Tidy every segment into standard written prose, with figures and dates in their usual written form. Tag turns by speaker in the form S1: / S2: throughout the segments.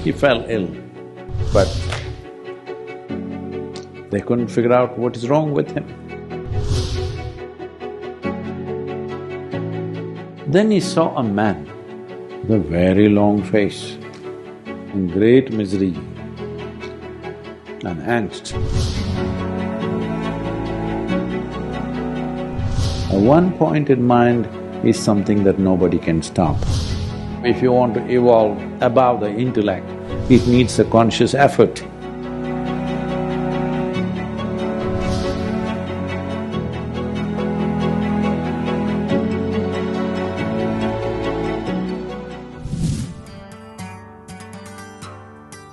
S1: He fell ill, but they couldn't figure out what is wrong with him. Then he saw a man with a very long face, in great misery and angst. A one-pointed mind is something that nobody can stop. If you want to evolve above the intellect, it needs a conscious effort.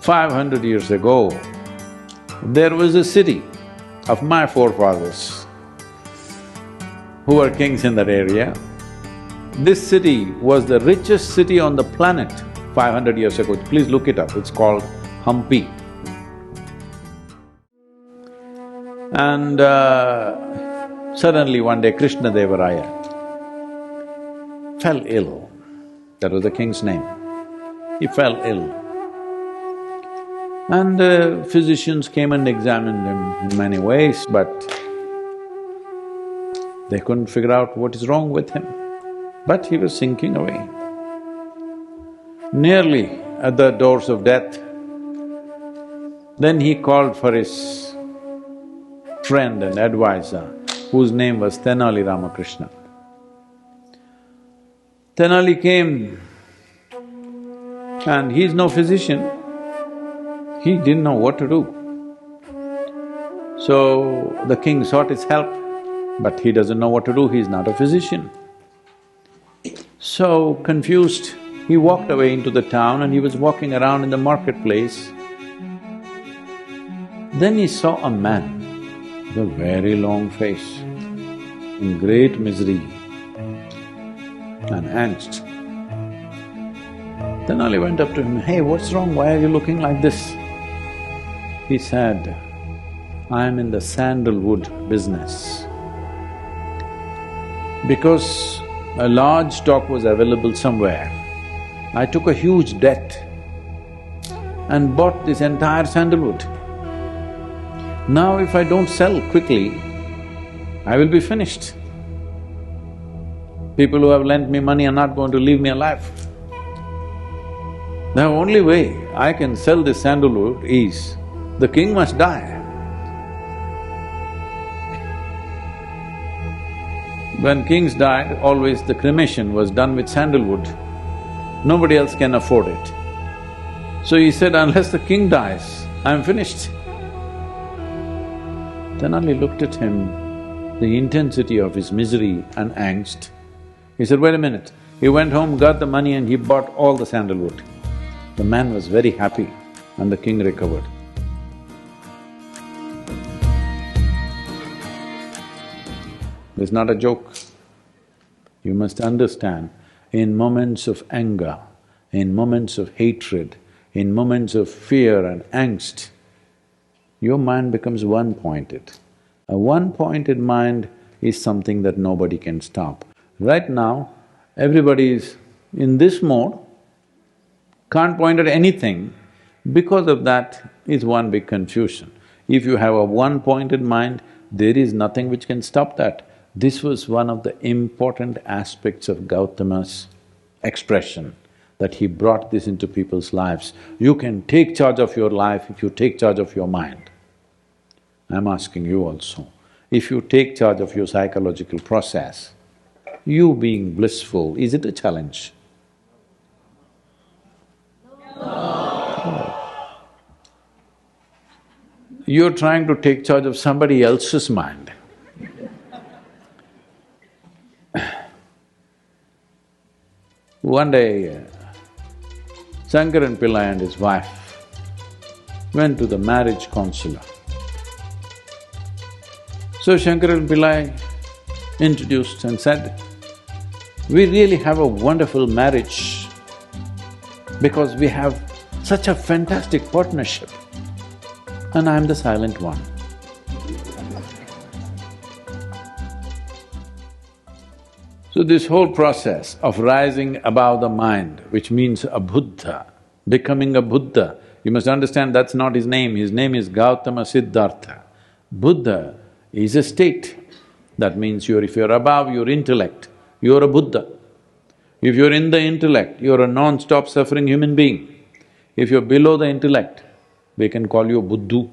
S1: "500 years ago, there was a city of my forefathers who were kings in that area. This city was the richest city on the planet 500 years ago. Please look it up, it's called Hampi. And suddenly one day Krishna-Devaraya fell ill. That was the king's name. He fell ill. And physicians came and examined him in many ways, but they couldn't figure out what is wrong with him. But he was sinking away. Nearly at the doors of death, then he called for his friend and advisor, whose name was Tenali Ramakrishna. Tenali came, and he's no physician. He didn't know what to do. So the king sought his help, but he doesn't know what to do, he's not a physician. So confused, he walked away into the town and he was walking around in the marketplace. Then he saw a man with a very long face, in great misery and angst. Tenali went up to him, "Hey, what's wrong? Why are you looking like this?" He said, "I am in the sandalwood business. Because a large stock was available somewhere, I took a huge debt and bought this entire sandalwood. Now if I don't sell quickly, I will be finished. People who have lent me money are not going to leave me alive. The only way I can sell this sandalwood is the king must die. When kings died, always the cremation was done with sandalwood. Nobody else can afford it. So he said, unless the king dies, I'm finished." Tenali looked at him, the intensity of his misery and angst. He said, "Wait a minute." He went home, got the money and he bought all the sandalwood. The man was very happy and the king recovered. It's not a joke. You must understand, in moments of anger, in moments of hatred, in moments of fear and angst, your mind becomes one-pointed. A one-pointed mind is something that nobody can stop. Right now, everybody is in this mode, can't point at anything. Because of that is one big confusion. If you have a one-pointed mind, there is nothing which can stop that. This was one of the important aspects of Gautama's expression, that he brought this into people's lives. You can take charge of your life if you take charge of your mind. I'm asking you also, if you take charge of your psychological process, you being blissful, is it a challenge? No. You're trying to take charge of somebody else's mind. One day, Shankaran Pillai and his wife went to the marriage counselor. So Shankaran Pillai introduced and said, "We really have a wonderful marriage because we have such a fantastic partnership, and I'm the silent one." So this whole process of rising above the mind, which means a Buddha, becoming a Buddha. You must understand that's not his name is Gautama Siddhartha. Buddha is a state. That means if you're above your intellect, you're a Buddha. If you're in the intellect, you're a non-stop suffering human being. If you're below the intellect, we can call you Buddhu.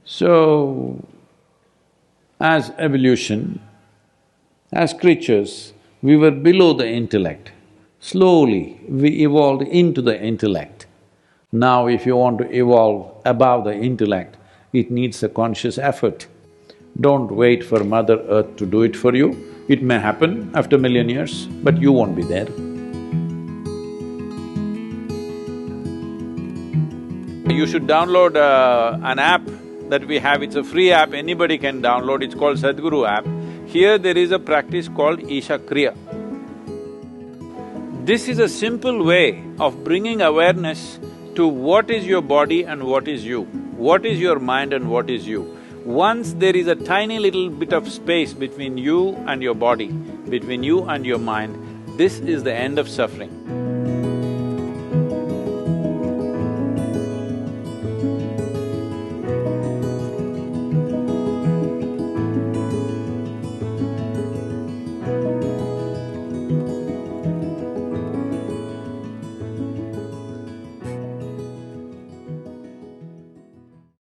S1: So, as evolution, as creatures, we were below the intellect. Slowly, we evolved into the intellect. Now if you want to evolve above the intellect, it needs a conscious effort. Don't wait for Mother Earth to do it for you. It may happen after 1,000,000 years, but you won't be there. You should download an app that we have. It's a free app, anybody can download. It's called Sadhguru app. Here there is a practice called Isha Kriya. This is a simple way of bringing awareness to what is your body and what is you, what is your mind and what is you. Once there is a tiny little bit of space between you and your body, between you and your mind, this is the end of suffering.